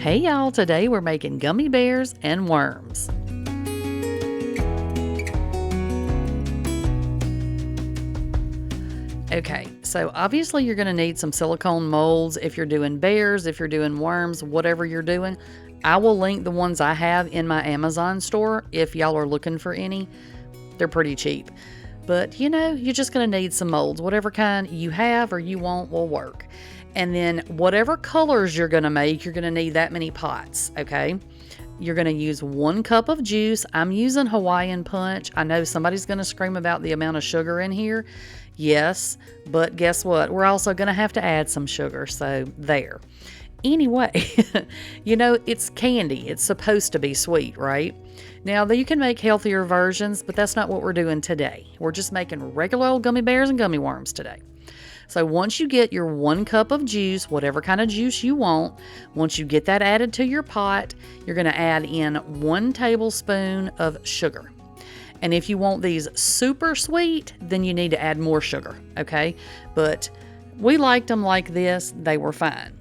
Hey y'all, today we're making gummy bears and worms. Okay, so obviously you're going to need some silicone molds if you're doing bears, if you're doing worms, whatever you're doing. I will link the ones I have in my Amazon store if y'all are looking for any. They're pretty cheap. But you're just going to need some molds. Whatever kind you have or you want will work. And then whatever colors you're going to make, you're going to need that many pots, okay? You're going to use 1 cup of juice. I'm using Hawaiian Punch. I know somebody's going to scream about the amount of sugar in here. Yes, but guess what? We're also going to have to add some sugar, so there. Anyway, it's candy. It's supposed to be sweet, right? Now, you can make healthier versions, but that's not what we're doing today. We're just making regular old gummy bears and gummy worms today. So once you get your 1 cup of juice, whatever kind of juice you want, once you get that added to your pot, you're going to add in 1 tablespoon of sugar. And if you want these super sweet, then you need to add more sugar, okay? But we liked them like this. They were fine.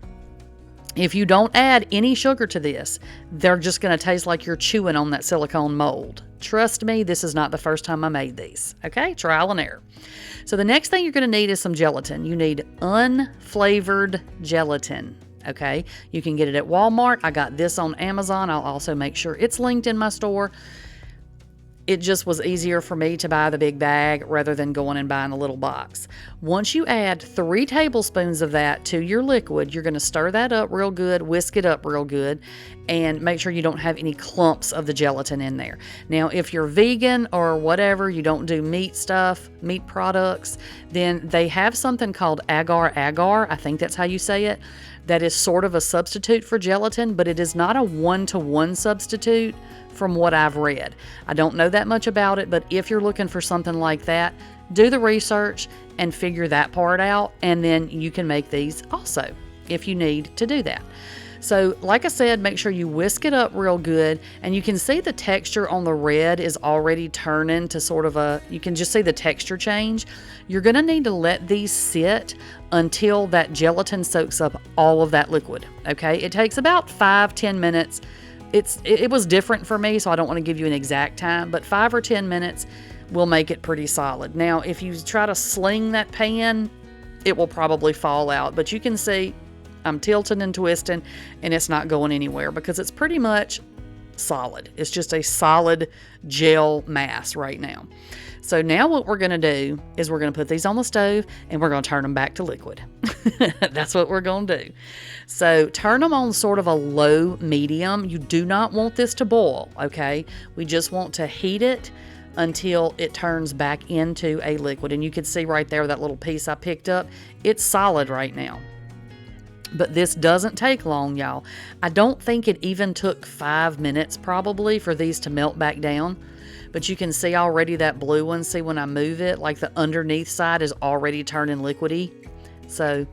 If you don't add any sugar to this, they're just going to taste like you're chewing on that silicone mold. Trust me, this is not the first time I made these, okay? Trial and error. So the next thing you're going to need is some gelatin. You need unflavored gelatin, okay? You can get it at Walmart. I got this on Amazon. I'll also make sure it's linked in my store. It just was easier for me to buy the big bag rather than going and buying a little box. Once you add 3 tablespoons of that to your liquid, you're going to stir that up real good, whisk it up real good, and make sure you don't have any clumps of the gelatin in there. Now, if you're vegan or whatever, you don't do meat stuff, meat products, then they have something called agar-agar, I think that's how you say it, that is sort of a substitute for gelatin, but it is not a 1-to-1 substitute from what I've read. I don't know that much about it, but if you're looking for something like that, do the research and figure that part out, and then you can make these also if you need to do that. So like I said, make sure you whisk it up real good, and you can see the texture on the red is already turning to sort of you can just see the texture change. You're going to need to let these sit until that gelatin soaks up all of that liquid, okay? It takes about 5-10 minutes. It was different for me, so I don't want to give you an exact time, but 5 or 10 minutes will make it pretty solid. Now, if you try to sling that pan, it will probably fall out, but you can see I'm tilting and twisting, and it's not going anywhere because it's pretty much solid. It's just a solid gel mass right now. So now what we're going to do is we're going to put these on the stove, and we're going to turn them back to liquid. That's what we're going to do. So turn them on sort of a low medium. You do not want this to boil, okay? We just want to heat it until it turns back into a liquid. And you can see right there that little piece I picked up. It's solid right now. But this doesn't take long, y'all. I don't think it even took 5 minutes probably for these to melt back down. But you can see already that blue one. See when I move it, like the underneath side is already turning liquidy. So,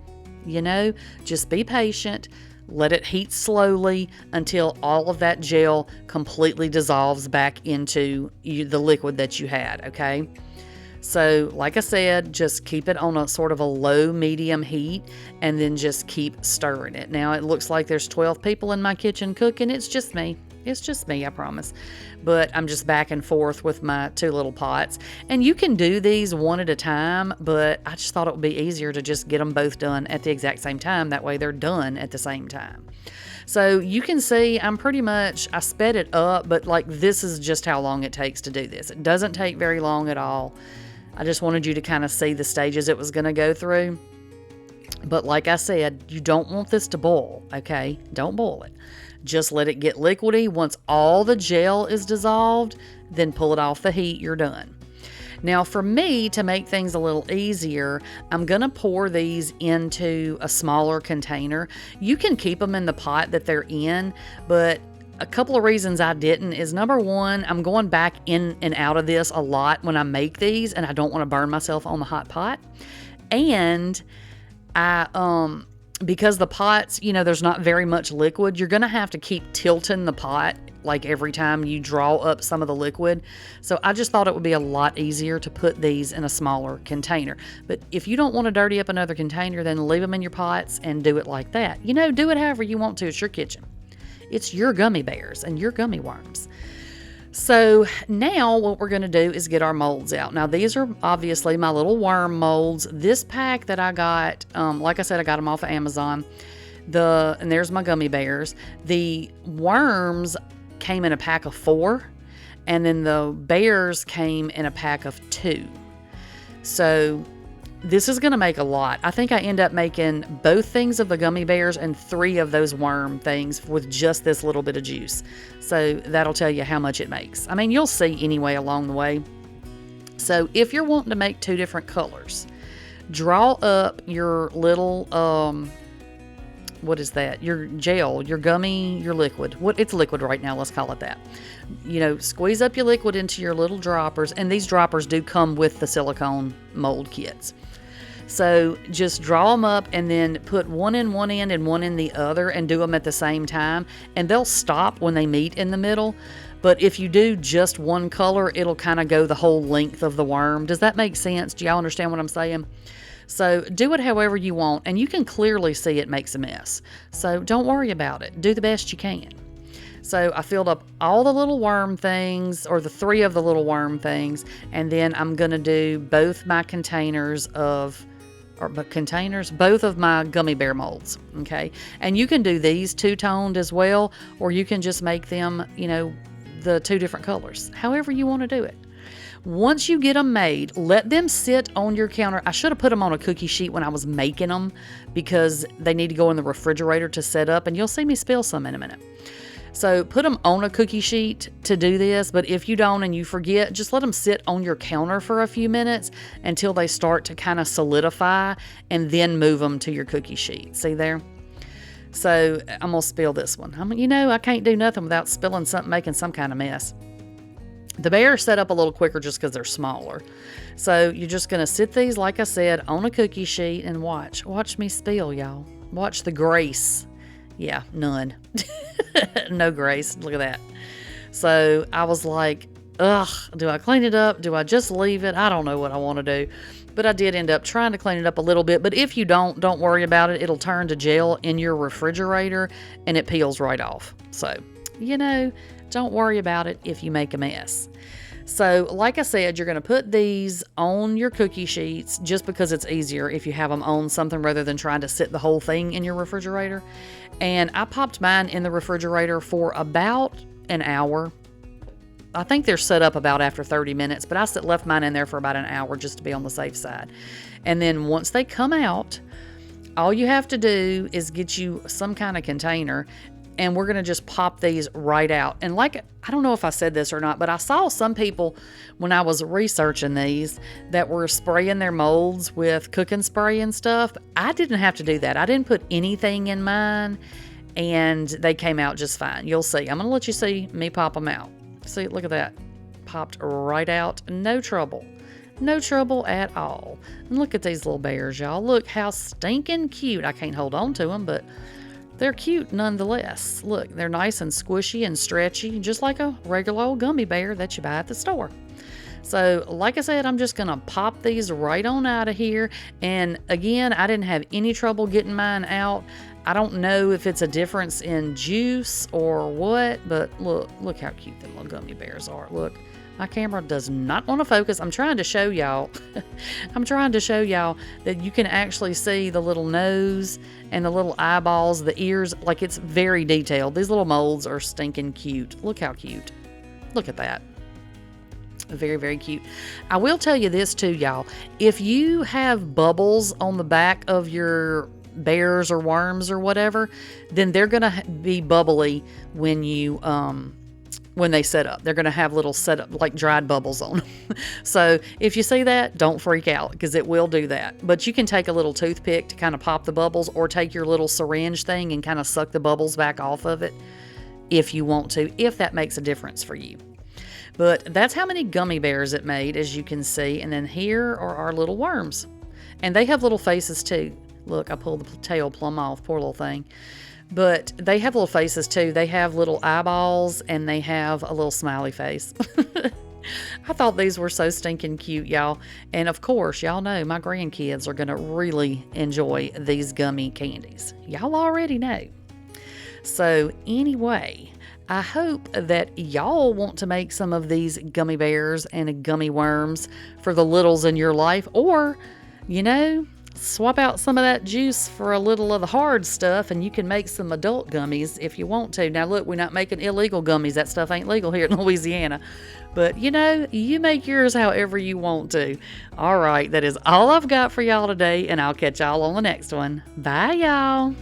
just be patient. Let it heat slowly until all of that gel completely dissolves back into the liquid that you had, okay? So, like I said, just keep it on a sort of a low medium heat, and then just keep stirring it. Now, it looks like there's 12 people in my kitchen cooking. It's just me. It's just me, I promise. But I'm just back and forth with my 2 little pots. And you can do these one at a time, but I just thought it would be easier to just get them both done at the exact same time. That way they're done at the same time. So you can see I sped it up, but like this is just how long it takes to do this. It doesn't take very long at all. I just wanted you to kind of see the stages it was going to go through. But like I said, you don't want this to boil, okay? Don't boil it. Just let it get liquidy. Once all the gel is dissolved, then pull it off the heat. You're done. Now for me, to make things a little easier, I'm going to pour these into a smaller container. You can keep them in the pot that they're in, but a couple of reasons I didn't is, number one, I'm going back in and out of this a lot when I make these, and I don't want to burn myself on the hot pot. And because the pots, there's not very much liquid, you're going to have to keep tilting the pot like every time you draw up some of the liquid. So I just thought it would be a lot easier to put these in a smaller container. But if you don't want to dirty up another container, then leave them in your pots and do it like that. Do it however you want to. It's your kitchen. It's your gummy bears and your gummy worms. So now what we're going to do is get our molds out. Now these are obviously my little worm molds. This pack that I got, like I said, I got them off of Amazon. And there's my gummy bears. The worms came in a pack of 4, and then the bears came in a pack of 2. So this is going to make a lot. I think I end up making both things of the gummy bears and 3 of those worm things with just this little bit of juice. So that'll tell you how much it makes. I mean, you'll see anyway along the way. So if you're wanting to make 2 different colors, draw up your little, what is that? Your gel, your gummy, your liquid. It's liquid right now, let's call it that. You know, squeeze up your liquid into your little droppers, and these droppers do come with the silicone mold kits. So just draw them up and then put one in one end and one in the other and do them at the same time, and they'll stop when they meet in the middle. But if you do just one color, it'll kind of go the whole length of the worm. Does that make sense? Do y'all understand what I'm saying? So do it however you want, and you can clearly see it makes a mess. So don't worry about it. Do the best you can. So I filled up all the little worm things, or the 3 of the little worm things, and then I'm going to do both my both of my gummy bear molds, okay? And you can do these 2-toned as well, or you can just make them, you know, the 2 different colors, however you want to do it. Once you get them made, let them sit on your counter. I should have put them on a cookie sheet when I was making them, because they need to go in the refrigerator to set up, and you'll see me spill some in a minute. So put them on a cookie sheet to do this, but if you don't and you forget, just let them sit on your counter for a few minutes until they start to kind of solidify, and then move them to your cookie sheet. See there? So I'm going to spill this one. You know, I can't do nothing without spilling something, making some kind of mess. The bears set up a little quicker just because they're smaller. So you're just going to sit these, like I said, on a cookie sheet and watch. Watch me spill, y'all. Watch the grace. Yeah, none. No grace. Look at that. So I was like, ugh, do I clean it up? Do I just leave it? I don't know what I want to do. But I did end up trying to clean it up a little bit. But if you don't worry about it. It'll turn to gel in your refrigerator and it peels right off. So, you know, don't worry about it if you make a mess. So, like I said, you're going to put these on your cookie sheets just because it's easier if you have them on something rather than trying to sit the whole thing in your refrigerator. And I popped mine in the refrigerator for about an hour. I think they're set up about after 30 minutes, but I left mine in there for about an hour just to be on the safe side. And then once they come out, all you have to do is get you some kind of container, and we're going to just pop these right out. And like, I don't know if I said this or not, but I saw some people when I was researching these that were spraying their molds with cooking spray and stuff. I didn't have to do that. I didn't put anything in mine, and they came out just fine. You'll see. I'm going to let you see me pop them out. See, look at that. Popped right out. No trouble. No trouble at all. And look at these little bears, y'all. Look how stinking cute. I can't hold on to them, but they're cute nonetheless. Look, they're nice and squishy and stretchy, just like a regular old gummy bear that you buy at the store. So, like I said, I'm just going to pop these right on out of here. And again, I didn't have any trouble getting mine out. I don't know if it's a difference in juice or what, but look how cute them little gummy bears are. Look, my camera does not want to focus. I'm trying to show y'all. I'm trying to show y'all that you can actually see the little nose and the little eyeballs, the ears. Like, it's very detailed. These little molds are stinking cute. Look how cute. Look at that. Very, very cute. I will tell you this too, y'all. If you have bubbles on the back of your bears or worms or whatever, then they're going to be bubbly when you when they set up. They're going to have little set up like dried bubbles on them. So if you see that, don't freak out, because it will do that. But you can take a little toothpick to kind of pop the bubbles, or take your little syringe thing and kind of suck the bubbles back off of it if you want to, if that makes a difference for you. But that's how many gummy bears it made, as you can see. And then here are our little worms. And they have little faces too. Look, I pulled the tail plumb off, poor little thing. But they have little faces too. They have little eyeballs, and they have a little smiley face. I thought these were so stinking cute, y'all. And of course, y'all know my grandkids are going to really enjoy these gummy candies. Y'all already know. So anyway, I hope that y'all want to make some of these gummy bears and gummy worms for the littles in your life, or, swap out some of that juice for a little of the hard stuff and you can make some adult gummies if you want to. Now look, we're not making illegal gummies. That stuff ain't legal here in Louisiana. But you make yours however you want to. All right, that is all I've got for y'all today, and I'll catch y'all on the next one. Bye, y'all.